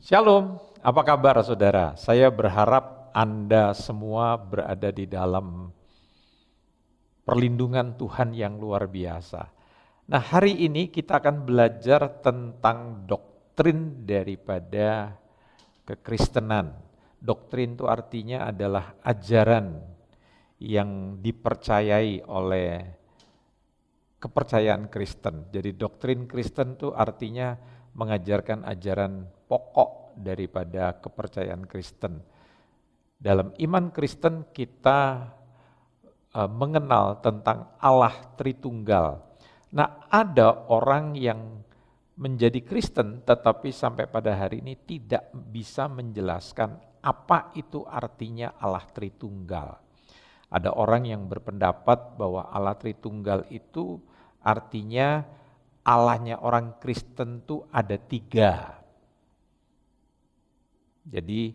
Shalom, apa kabar saudara? Saya berharap Anda semua berada di dalam perlindungan Tuhan yang luar biasa. Nah, hari ini kita akan belajar tentang doktrin daripada kekristenan. Doktrin itu artinya adalah ajaran yang dipercayai oleh kepercayaan Kristen. Jadi doktrin Kristen itu artinya mengajarkan ajaran pokok daripada kepercayaan Kristen. Dalam iman Kristen kita mengenal tentang Allah Tritunggal. Nah, ada orang yang menjadi Kristen tetapi sampai pada hari ini tidak bisa menjelaskan apa itu artinya Allah Tritunggal. Ada orang yang berpendapat bahwa Allah Tritunggal itu artinya Allahnya orang Kristen itu ada 3. Jadi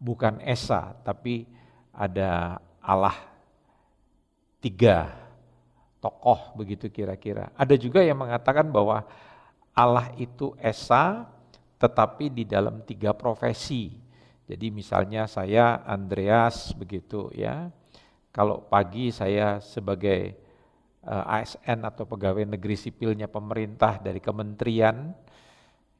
bukan Esa, tapi ada Allah 3 tokoh begitu kira-kira. Ada juga yang mengatakan bahwa Allah itu Esa, tetapi di dalam 3 profesi. Jadi misalnya saya Andreas begitu ya. Kalau pagi saya sebagai ASN atau pegawai negeri sipilnya pemerintah dari kementerian,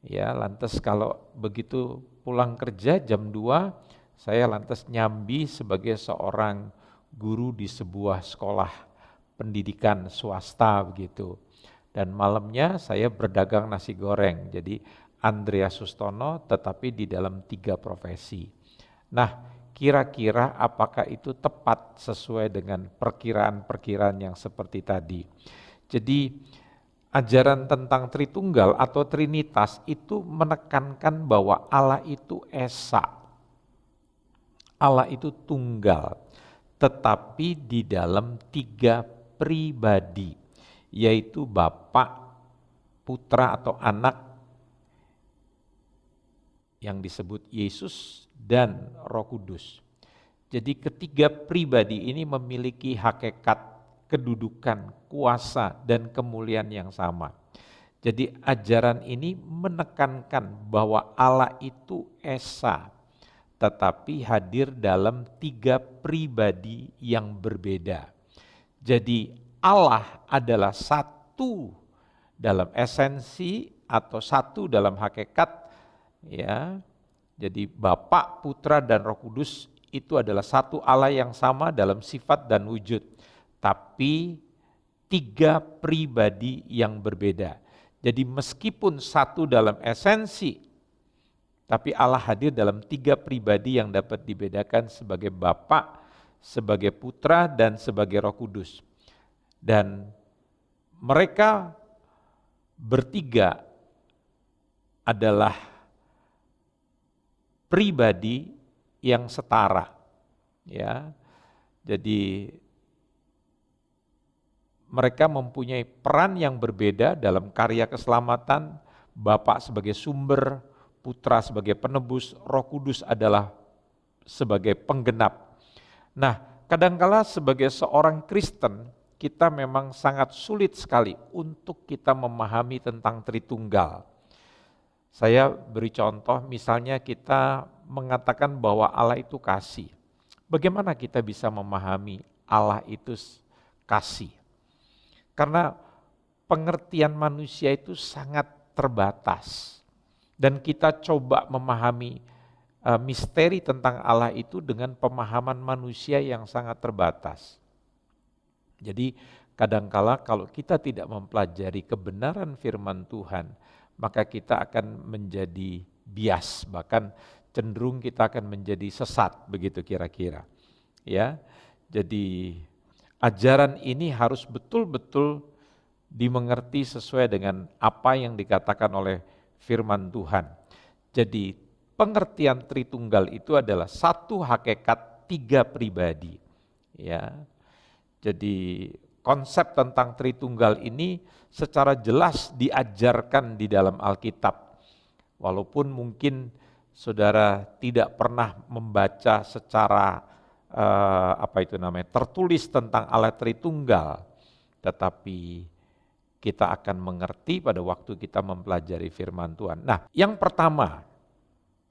ya lantas kalau begitu pulang kerja jam 2, saya lantas nyambi sebagai seorang guru di sebuah sekolah pendidikan swasta begitu. Dan malamnya saya berdagang nasi goreng, jadi Andreas Sustono tetapi di dalam 3 profesi. Nah, kira-kira apakah itu tepat sesuai dengan perkiraan-perkiraan yang seperti tadi. Jadi ajaran tentang Tritunggal atau Trinitas itu menekankan bahwa Allah itu Esa. Allah itu tunggal, tetapi di dalam 3 pribadi, yaitu Bapa, Putra atau Anak yang disebut Yesus dan Roh Kudus. Jadi ketiga pribadi ini memiliki hakikat, kedudukan, kuasa, dan kemuliaan yang sama. Jadi ajaran ini menekankan bahwa Allah itu Esa, tetapi hadir dalam 3 pribadi yang berbeda. Jadi Allah adalah satu dalam esensi atau satu dalam hakikat, ya. Jadi Bapa, Putra, dan Roh Kudus itu adalah satu Allah yang sama dalam sifat dan wujud, tapi 3 pribadi yang berbeda. Jadi meskipun satu dalam esensi, tapi Allah hadir dalam 3 pribadi yang dapat dibedakan sebagai Bapa, sebagai Putra, dan sebagai Roh Kudus. Dan mereka bertiga adalah pribadi yang setara, ya. Jadi mereka mempunyai peran yang berbeda dalam karya keselamatan. Bapa sebagai sumber, Putra sebagai penebus, Roh Kudus adalah sebagai penggenap. Nah, kadangkala sebagai seorang Kristen, kita memang sangat sulit sekali untuk kita memahami tentang Tritunggal. Saya beri contoh, misalnya kita mengatakan bahwa Allah itu kasih. Bagaimana kita bisa memahami Allah itu kasih? Karena pengertian manusia itu sangat terbatas. Dan kita coba memahami misteri tentang Allah itu dengan pemahaman manusia yang sangat terbatas. Jadi kadangkala kalau kita tidak mempelajari kebenaran firman Tuhan, maka kita akan menjadi bias, bahkan cenderung kita akan menjadi sesat begitu kira-kira. Ya. Jadi ajaran ini harus betul-betul dimengerti sesuai dengan apa yang dikatakan oleh firman Tuhan. Jadi pengertian Tritunggal itu adalah satu hakikat 3 pribadi. Ya. Jadi konsep tentang Tritunggal ini secara jelas diajarkan di dalam Alkitab. Walaupun mungkin saudara tidak pernah membaca secara tertulis tentang Allah Tritunggal, tetapi kita akan mengerti pada waktu kita mempelajari firman Tuhan. Nah, yang pertama,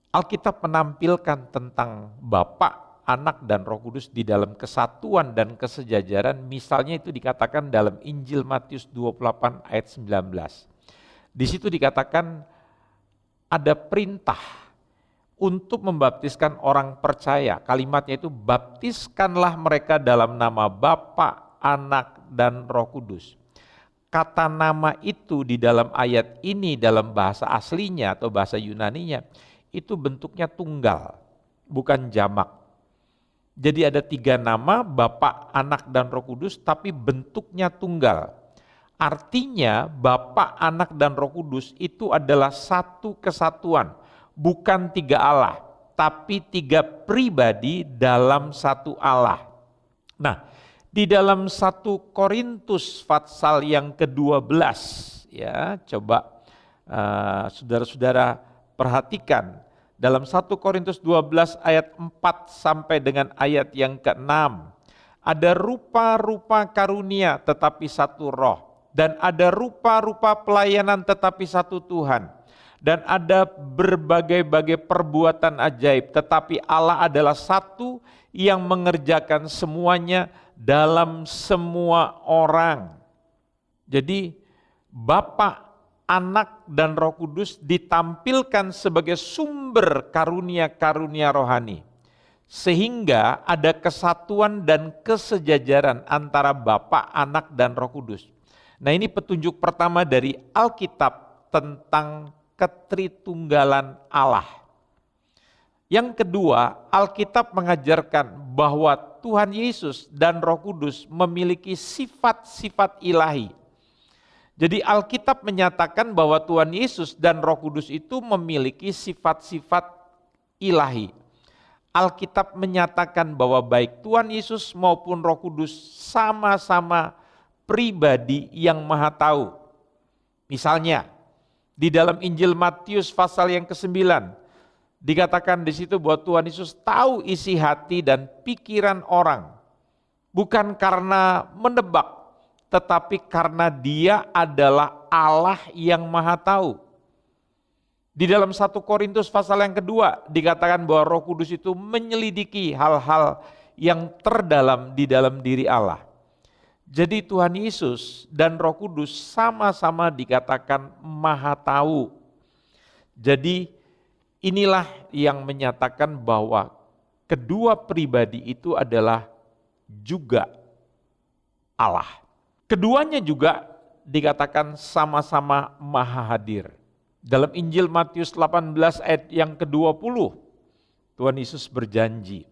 Alkitab menampilkan tentang Bapa, Anak, dan Roh Kudus di dalam kesatuan dan kesejajaran. Misalnya itu dikatakan dalam Injil Matius 28 ayat 19. Di situ dikatakan ada perintah untuk membaptiskan orang percaya. Kalimatnya itu, baptiskanlah mereka dalam nama Bapa, Anak, dan Roh Kudus. Kata nama itu di dalam ayat ini dalam bahasa aslinya atau bahasa Yunaninya itu bentuknya tunggal, bukan jamak. Jadi ada 3 nama, Bapa, Anak, dan Roh Kudus, tapi bentuknya tunggal. Artinya Bapa, Anak, dan Roh Kudus itu adalah satu kesatuan, bukan 3 Allah, tapi 3 pribadi dalam satu Allah. Nah, di dalam 1 Korintus pasal yang ke-12, ya, coba saudara-saudara perhatikan dalam 1 Korintus 12 ayat 4 sampai dengan ayat yang ke-6. Ada rupa-rupa karunia tetapi satu roh, dan ada rupa-rupa pelayanan tetapi satu Tuhan, dan ada berbagai-bagai perbuatan ajaib, tetapi Allah adalah satu yang mengerjakan semuanya dalam semua orang. Jadi Bapa, Anak, dan Roh Kudus ditampilkan sebagai sumber karunia-karunia rohani, sehingga ada kesatuan dan kesejajaran antara Bapa, Anak, dan Roh Kudus. Nah, ini petunjuk pertama dari Alkitab tentang ketritunggalan Allah. Yang kedua, Alkitab mengajarkan bahwa Tuhan Yesus dan Roh Kudus memiliki sifat-sifat ilahi. Jadi Alkitab menyatakan bahwa Tuhan Yesus dan Roh Kudus itu memiliki sifat-sifat ilahi. Alkitab menyatakan bahwa baik Tuhan Yesus maupun Roh Kudus sama-sama pribadi yang Maha Tahu. Misalnya, di dalam Injil Matius pasal yang ke-9, dikatakan di situ bahwa Tuhan Yesus tahu isi hati dan pikiran orang, bukan karena menebak, tetapi karena Dia adalah Allah yang Maha Tahu. Di dalam 1 Korintus pasal yang kedua dikatakan bahwa Roh Kudus itu menyelidiki hal-hal yang terdalam di dalam diri Allah. Jadi Tuhan Yesus dan Roh Kudus sama-sama dikatakan Maha Tahu. Jadi inilah yang menyatakan bahwa kedua pribadi itu adalah juga Allah. Keduanya juga dikatakan sama-sama Maha Hadir. Dalam Injil Matius 18 ayat yang ke-20, Tuhan Yesus berjanji,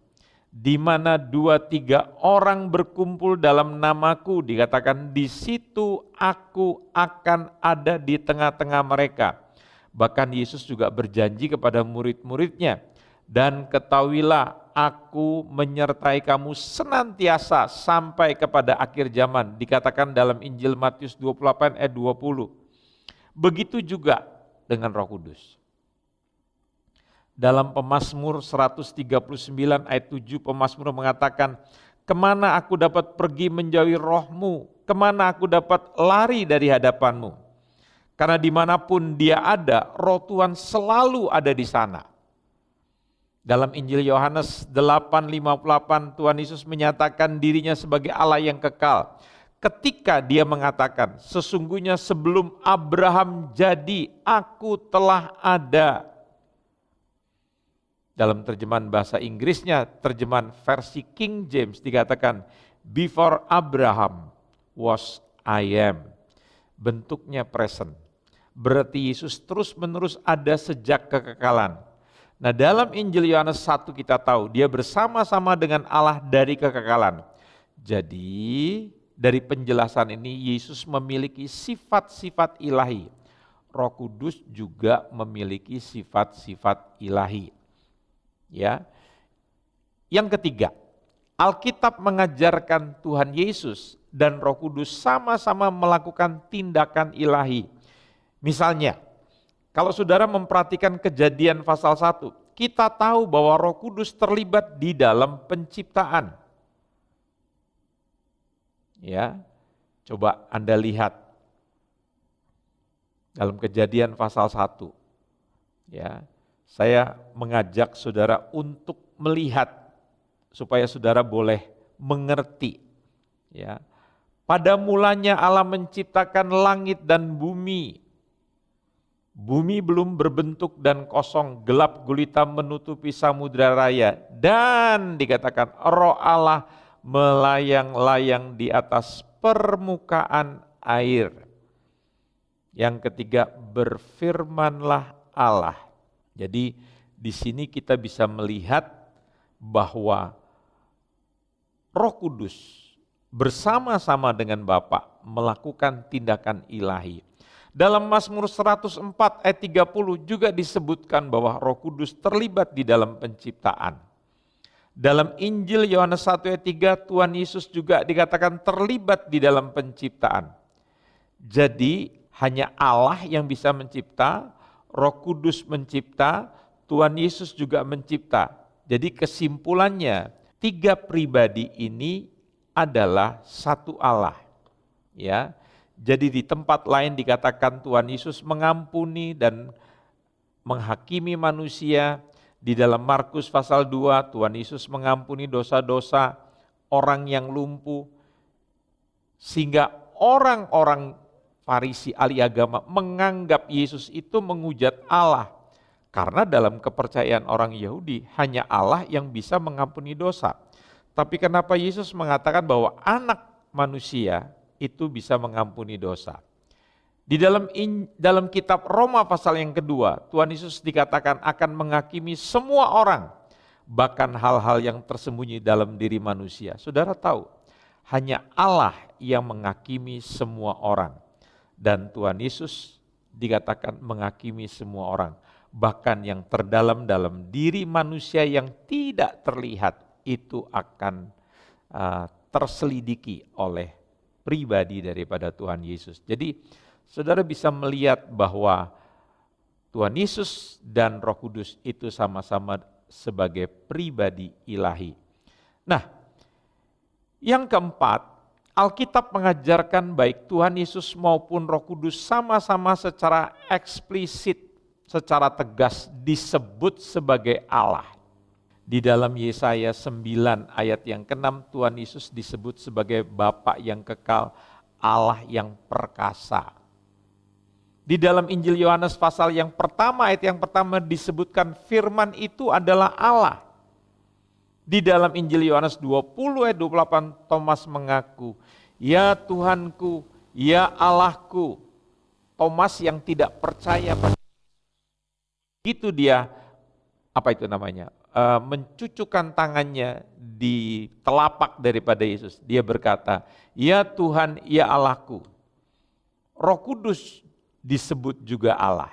di mana 2-3 orang berkumpul dalam namaku, dikatakan di situ aku akan ada di tengah-tengah mereka. Bahkan Yesus juga berjanji kepada murid-muridnya, dan ketahuilah aku menyertai kamu senantiasa sampai kepada akhir zaman, dikatakan dalam Injil Matius 28 ayat 20. Begitu juga dengan Roh Kudus. Dalam Pemazmur 139 ayat 7, pemazmur mengatakan, kemana aku dapat pergi menjauhi rohmu, kemana aku dapat lari dari hadapanmu. Karena dimanapun dia ada, roh Tuhan selalu ada di sana. Dalam Injil Yohanes 8:58, Tuhan Yesus menyatakan dirinya sebagai Allah yang kekal. Ketika dia mengatakan, sesungguhnya sebelum Abraham jadi, aku telah ada. Dalam terjemahan bahasa Inggrisnya, terjemahan versi King James dikatakan, before Abraham was I am. Bentuknya present. Berarti Yesus terus-menerus ada sejak kekekalan. Nah, dalam Injil Yohanes 1 kita tahu, dia bersama-sama dengan Allah dari kekekalan. Jadi, dari penjelasan ini, Yesus memiliki sifat-sifat ilahi. Roh Kudus juga memiliki sifat-sifat ilahi. Ya. Yang ketiga, Alkitab mengajarkan Tuhan Yesus dan Roh Kudus sama-sama melakukan tindakan ilahi. Misalnya, kalau saudara memperhatikan Kejadian pasal 1, kita tahu bahwa Roh Kudus terlibat di dalam penciptaan. Ya, coba Anda lihat Dalam Kejadian pasal 1. Ya, saya mengajak saudara untuk melihat supaya saudara boleh mengerti. Ya. Pada mulanya Allah menciptakan langit dan bumi. Bumi belum berbentuk dan kosong, gelap gulita menutupi samudra raya. Dan dikatakan roh Allah melayang-layang di atas permukaan air. Yang ketiga, berfirmanlah Allah. Jadi di sini kita bisa melihat bahwa Roh Kudus bersama-sama dengan Bapa melakukan tindakan ilahi. Dalam Mazmur 104 ayat 30 juga disebutkan bahwa Roh Kudus terlibat di dalam penciptaan. Dalam Injil Yohanes 1 ayat 3 Tuhan Yesus juga dikatakan terlibat di dalam penciptaan. Jadi hanya Allah yang bisa mencipta, Roh Kudus mencipta, Tuhan Yesus juga mencipta. Jadi kesimpulannya, 3 pribadi ini adalah satu Allah. Ya. Jadi di tempat lain dikatakan Tuhan Yesus mengampuni dan menghakimi manusia. Di dalam Markus pasal 2, Tuhan Yesus mengampuni dosa-dosa orang yang lumpuh. Sehingga orang-orang Farisi ahli agama menganggap Yesus itu menghujat Allah. Karena dalam kepercayaan orang Yahudi hanya Allah yang bisa mengampuni dosa. Tapi kenapa Yesus mengatakan bahwa anak manusia itu bisa mengampuni dosa? Di dalam kitab Roma pasal yang kedua, Tuhan Yesus dikatakan akan menghakimi semua orang, bahkan hal-hal yang tersembunyi dalam diri manusia. Saudara tahu, hanya Allah yang menghakimi semua orang. Dan Tuhan Yesus dikatakan menghakimi semua orang. Bahkan yang terdalam dalam diri manusia yang tidak terlihat itu akan terselidiki oleh pribadi daripada Tuhan Yesus. Jadi saudara bisa melihat bahwa Tuhan Yesus dan Roh Kudus itu sama-sama sebagai pribadi ilahi. Nah, yang keempat, Alkitab mengajarkan baik Tuhan Yesus maupun Roh Kudus sama-sama secara eksplisit, secara tegas disebut sebagai Allah. Di dalam Yesaya 9 ayat yang ke-6 Tuhan Yesus disebut sebagai Bapa yang kekal, Allah yang perkasa. Di dalam Injil Yohanes pasal yang pertama, ayat yang pertama disebutkan firman itu adalah Allah. Di dalam Injil Yohanes 20 ayat 28 Thomas mengaku, "Ya Tuhanku, ya Allahku." Thomas yang tidak percaya pada itu dia mencucukkan tangannya di telapak daripada Yesus. Dia berkata, "Ya Tuhan, ya Allahku." Roh Kudus disebut juga Allah.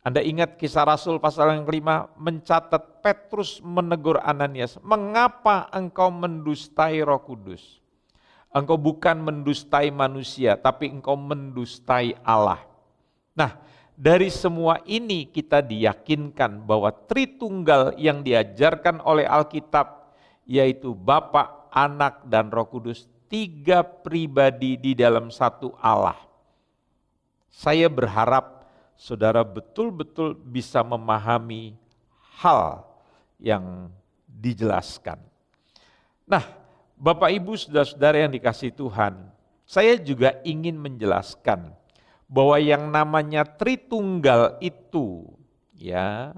Anda ingat kisah Rasul pasal yang kelima mencatat Petrus menegur Ananias, "Mengapa engkau mendustai Roh Kudus? Engkau bukan mendustai manusia, tapi engkau mendustai Allah." Nah, dari semua ini kita diyakinkan bahwa Tritunggal yang diajarkan oleh Alkitab, yaitu Bapa, Anak, dan Roh Kudus, 3 pribadi di dalam satu Allah. Saya berharap saudara betul-betul bisa memahami hal yang dijelaskan. Nah, Bapak Ibu saudara-saudara yang dikasihi Tuhan, saya juga ingin menjelaskan bahwa yang namanya Tritunggal itu ya,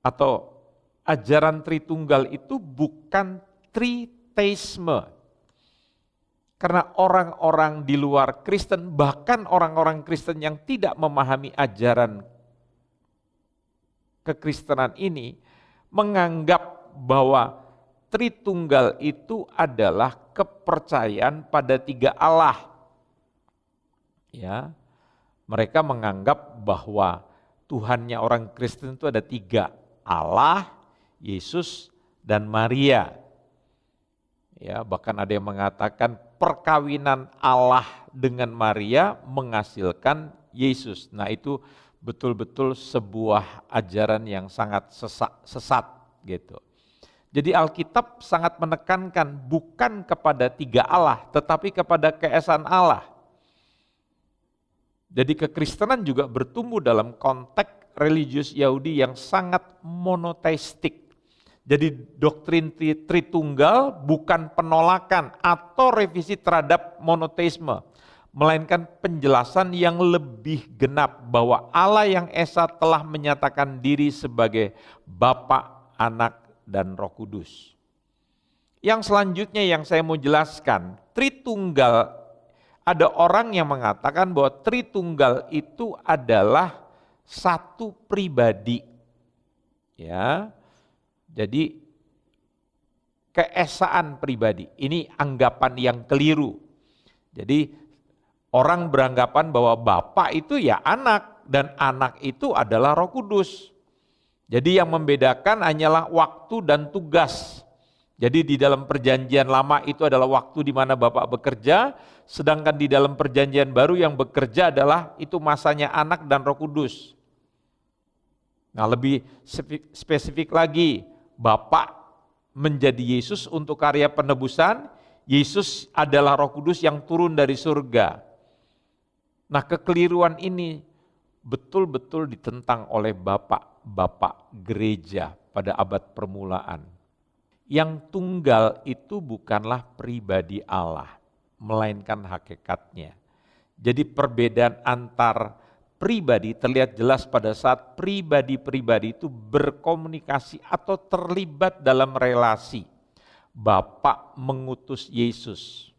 atau ajaran Tritunggal itu bukan triteisme. Karena orang-orang di luar Kristen, bahkan orang-orang Kristen yang tidak memahami ajaran kekristenan ini, menganggap bahwa Tritunggal itu adalah kepercayaan pada 3 Allah. Ya, mereka menganggap bahwa Tuhannya orang Kristen itu ada 3, Allah, Yesus, dan Maria. Ya, bahkan ada yang mengatakan perkawinan Allah dengan Maria menghasilkan Yesus. Nah, itu betul-betul sebuah ajaran yang sangat sesat gitu. Jadi Alkitab sangat menekankan bukan kepada 3 Allah, tetapi kepada keesaan Allah. Jadi kekristenan juga bertumbuh dalam konteks religius Yahudi yang sangat monoteistik. Jadi doktrin Tritunggal bukan penolakan atau revisi terhadap monoteisme, melainkan penjelasan yang lebih genap bahwa Allah yang Esa telah menyatakan diri sebagai Bapa, Anak, dan Roh Kudus. Yang selanjutnya yang saya mau jelaskan, Tritunggal, ada orang yang mengatakan bahwa Tritunggal itu adalah satu pribadi. Ya. Jadi keesaan pribadi, ini anggapan yang keliru. Jadi orang beranggapan bahwa Bapa itu ya anak, dan anak itu adalah Roh Kudus. Jadi yang membedakan hanyalah waktu dan tugas. Jadi di dalam perjanjian lama itu adalah waktu di mana Bapak bekerja, sedangkan di dalam perjanjian baru yang bekerja adalah itu masanya anak dan Roh Kudus. Nah, lebih spesifik lagi, Bapa menjadi Yesus untuk karya penebusan, Yesus adalah Roh Kudus yang turun dari surga. Nah, kekeliruan ini betul-betul ditentang oleh bapak gereja pada abad permulaan. Yang tunggal itu bukanlah pribadi Allah, melainkan hakikatnya. Jadi perbedaan antar pribadi terlihat jelas pada saat pribadi-pribadi itu berkomunikasi atau terlibat dalam relasi. Bapa mengutus Yesus.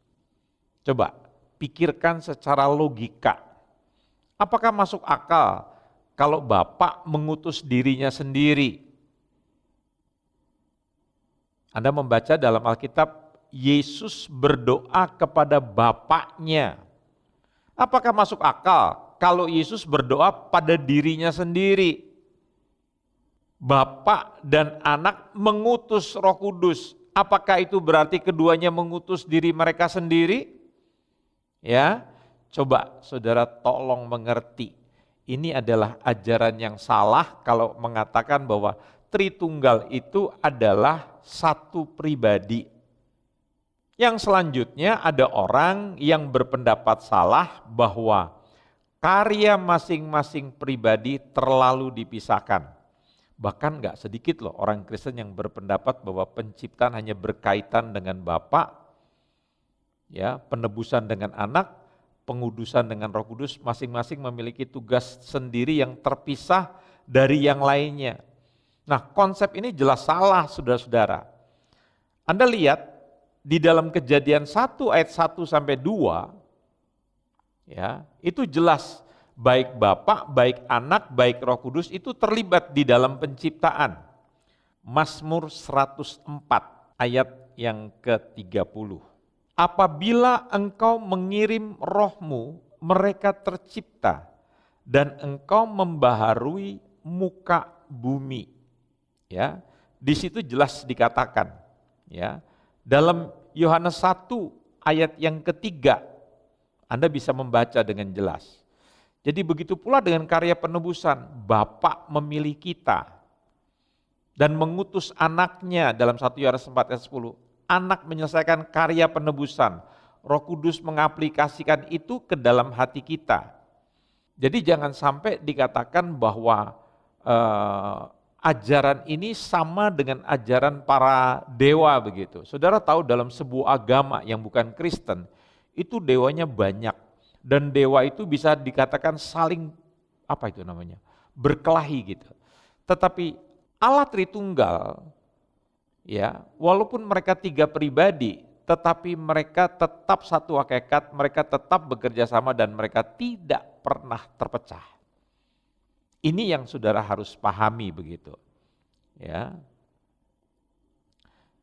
Coba pikirkan secara logika. Apakah masuk akal kalau Bapa mengutus dirinya sendiri? Anda membaca dalam Alkitab, Yesus berdoa kepada Bapaknya. Apakah masuk akal kalau Yesus berdoa pada dirinya sendiri? Bapa dan Anak mengutus Roh Kudus. Apakah itu berarti keduanya mengutus diri mereka sendiri? Ya, coba saudara tolong mengerti. Ini adalah ajaran yang salah kalau mengatakan bahwa Tritunggal itu adalah satu pribadi. Yang selanjutnya ada orang yang berpendapat salah bahwa karya masing-masing pribadi terlalu dipisahkan. Bahkan gak sedikit loh orang Kristen yang berpendapat bahwa penciptaan hanya berkaitan dengan Bapa, ya, penebusan dengan Anak, pengudusan dengan Roh Kudus, masing-masing memiliki tugas sendiri yang terpisah dari yang lainnya. Nah, konsep ini jelas salah, saudara-saudara. Anda lihat di dalam Kejadian 1 ayat 1 sampai 2, ya, itu jelas baik Bapa, baik Anak, baik Roh Kudus itu terlibat di dalam penciptaan. Mazmur 104 ayat yang ke-30. Apabila engkau mengirim rohmu, mereka tercipta, dan engkau membaharui muka bumi. Ya, di situ jelas dikatakan, ya. Dalam Yohanes 1 ayat yang ketiga, Anda bisa membaca dengan jelas. Jadi begitu pula dengan karya penebusan, Bapa memilih kita dan mengutus anaknya dalam 1 Yohanes 4 ayat 10. Anak menyelesaikan karya penebusan, Roh Kudus mengaplikasikan itu ke dalam hati kita. Jadi jangan sampai dikatakan bahwa ajaran ini sama dengan ajaran para dewa begitu. Saudara tahu dalam sebuah agama yang bukan Kristen, itu dewanya banyak. Dan dewa itu bisa dikatakan saling, berkelahi gitu. Tetapi Allah Tritunggal, ya, walaupun mereka tiga pribadi, tetapi mereka tetap satu hakikat, mereka tetap bekerja sama dan mereka tidak pernah terpecah. Ini yang saudara harus pahami begitu, ya.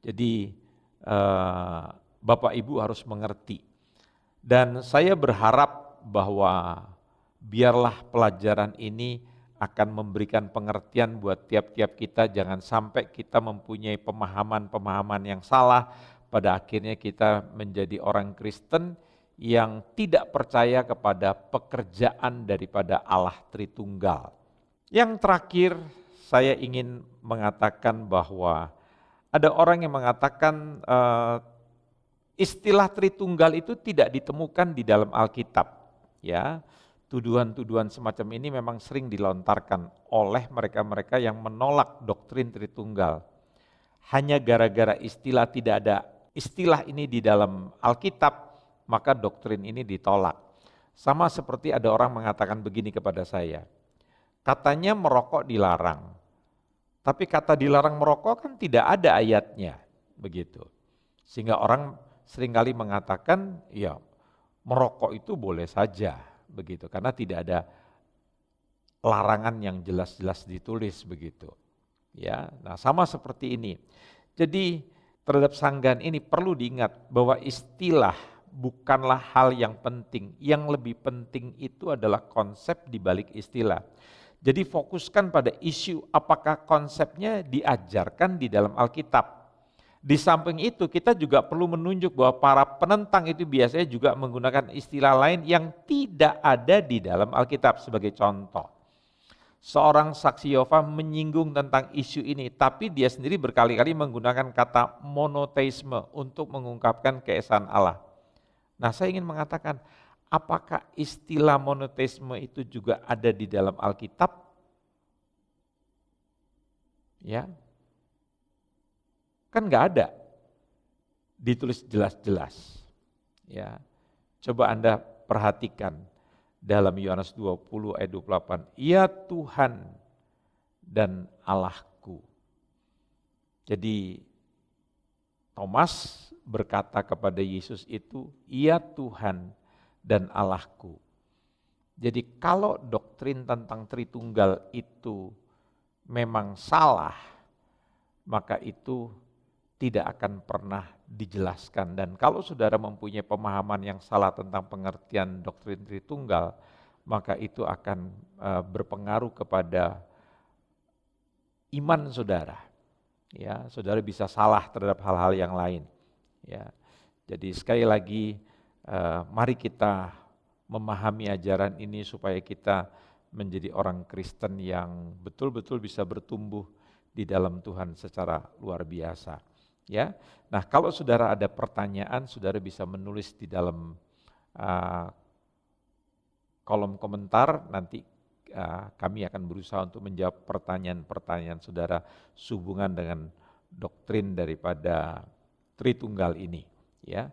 Jadi Bapak Ibu harus mengerti. Dan saya berharap bahwa biarlah pelajaran ini akan memberikan pengertian buat tiap-tiap kita, jangan sampai kita mempunyai pemahaman-pemahaman yang salah, pada akhirnya kita menjadi orang Kristen yang tidak percaya kepada pekerjaan daripada Allah Tritunggal. Yang terakhir, saya ingin mengatakan bahwa ada orang yang mengatakan istilah Tritunggal itu tidak ditemukan di dalam Alkitab, ya. tuduhan-tuduhan semacam ini memang sering dilontarkan oleh mereka-mereka yang menolak doktrin Tritunggal. Hanya gara-gara istilah tidak ada istilah ini di dalam Alkitab, maka doktrin ini ditolak. Sama seperti ada orang mengatakan begini kepada saya, katanya merokok dilarang, tapi kata dilarang merokok kan tidak ada ayatnya, begitu. Sehingga orang seringkali mengatakan, ya merokok itu boleh saja, begitu, karena tidak ada larangan yang jelas-jelas ditulis, begitu. Ya, nah sama seperti ini. Jadi terhadap sanggahan ini perlu diingat bahwa istilah bukanlah hal yang penting. Yang lebih penting itu adalah konsep di balik istilah. Jadi fokuskan pada isu apakah konsepnya diajarkan di dalam Alkitab. Di samping itu kita juga perlu menunjuk bahwa para penentang itu biasanya juga menggunakan istilah lain yang tidak ada di dalam Alkitab. Sebagai contoh, seorang saksi Yehova menyinggung tentang isu ini, tapi dia sendiri berkali-kali menggunakan kata monoteisme untuk mengungkapkan keesaan Allah. Nah, saya ingin mengatakan, apakah istilah monoteisme itu juga ada di dalam Alkitab? Ya, kan nggak ada, ditulis jelas-jelas. Ya, coba Anda perhatikan dalam Yohanes 20 ayat 28, "Ia Tuhan dan Allahku." Jadi Thomas berkata kepada Yesus itu, "Ia Tuhan dan Allahku." Jadi kalau doktrin tentang Tritunggal itu memang salah, maka itu tidak akan pernah dijelaskan. Dan kalau saudara mempunyai pemahaman yang salah tentang pengertian doktrin Tritunggal, maka itu akan berpengaruh kepada iman saudara. Ya, saudara bisa salah terhadap hal-hal yang lain. Ya, jadi sekali lagi, mari kita memahami ajaran ini supaya kita menjadi orang Kristen yang betul-betul bisa bertumbuh di dalam Tuhan secara luar biasa. Ya, nah kalau saudara ada pertanyaan, saudara bisa menulis di dalam kolom komentar. Nanti kami akan berusaha untuk menjawab pertanyaan-pertanyaan saudara sehubungan dengan doktrin daripada Tritunggal ini. Ya,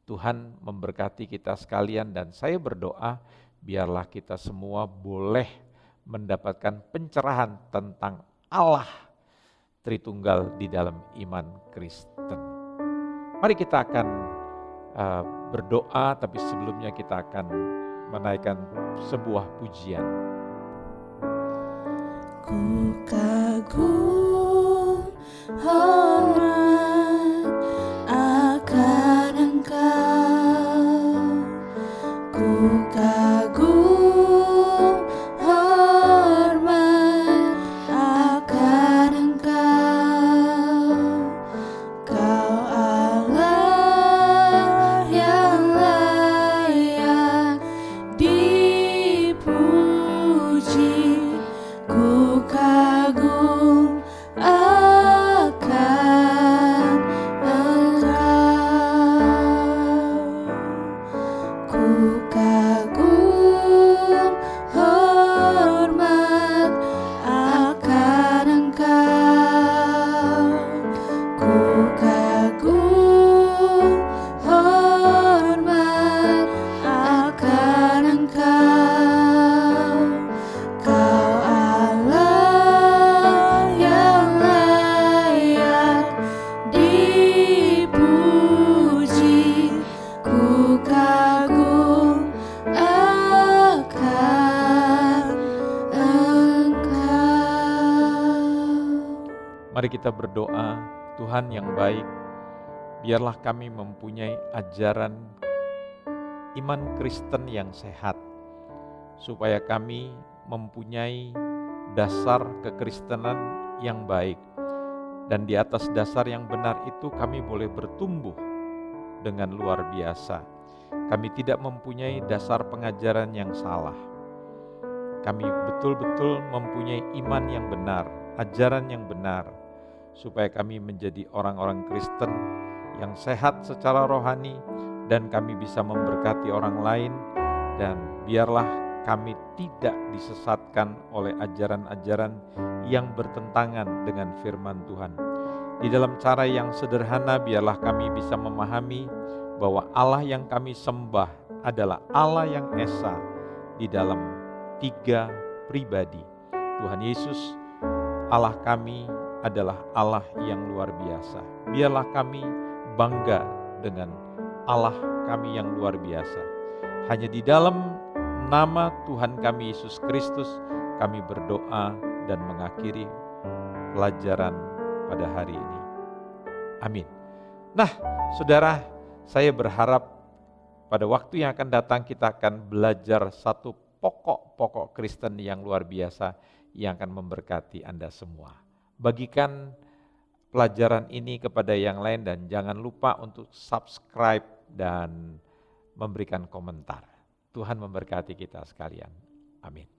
Tuhan memberkati kita sekalian dan saya berdoa biarlah kita semua boleh mendapatkan pencerahan tentang Allah Tritunggal di dalam iman Kristen. Mari kita akan berdoa, tapi sebelumnya kita akan menaikkan sebuah pujian. Ku kagum hormat akan Engkau, ku kagum hormat akan Engkau, Kau Allah yang layak dipuji. Ku kagum akan Engkau, ku kagum hormat akan Engkau, ku kagum hormat akan Engkau, Kau Allah yang layak dipuji. Ku kagum akan Engkau. Mari kita berdoa. Tuhan yang baik, biarlah kami mempunyai ajaran iman Kristen yang sehat, supaya kami mempunyai dasar kekristenan yang baik, dan di atas dasar yang benar itu kami boleh bertumbuh dengan luar biasa. Kami tidak mempunyai dasar pengajaran yang salah. Kami betul-betul mempunyai iman yang benar, ajaran yang benar, supaya kami menjadi orang-orang Kristen yang sehat secara rohani, dan kami bisa memberkati orang lain, dan biarlah kami tidak disesatkan oleh ajaran-ajaran yang bertentangan dengan firman Tuhan. Di dalam cara yang sederhana, biarlah kami bisa memahami bahwa Allah yang kami sembah adalah Allah yang esa di dalam 3 pribadi. Tuhan Yesus, Allah kami adalah Allah yang luar biasa. Biarlah kami bangga dengan Allah kami yang luar biasa. Hanya di dalam nama Tuhan kami Yesus Kristus kami berdoa dan mengakhiri pelajaran pada hari ini. Amin. Nah, saudara, saya berharap pada waktu yang akan datang kita akan belajar satu pokok-pokok Kristen yang luar biasa yang akan memberkati Anda semua. Bagikan pelajaran ini kepada yang lain dan jangan lupa untuk subscribe dan memberikan komentar. Tuhan memberkati kita sekalian. Amin.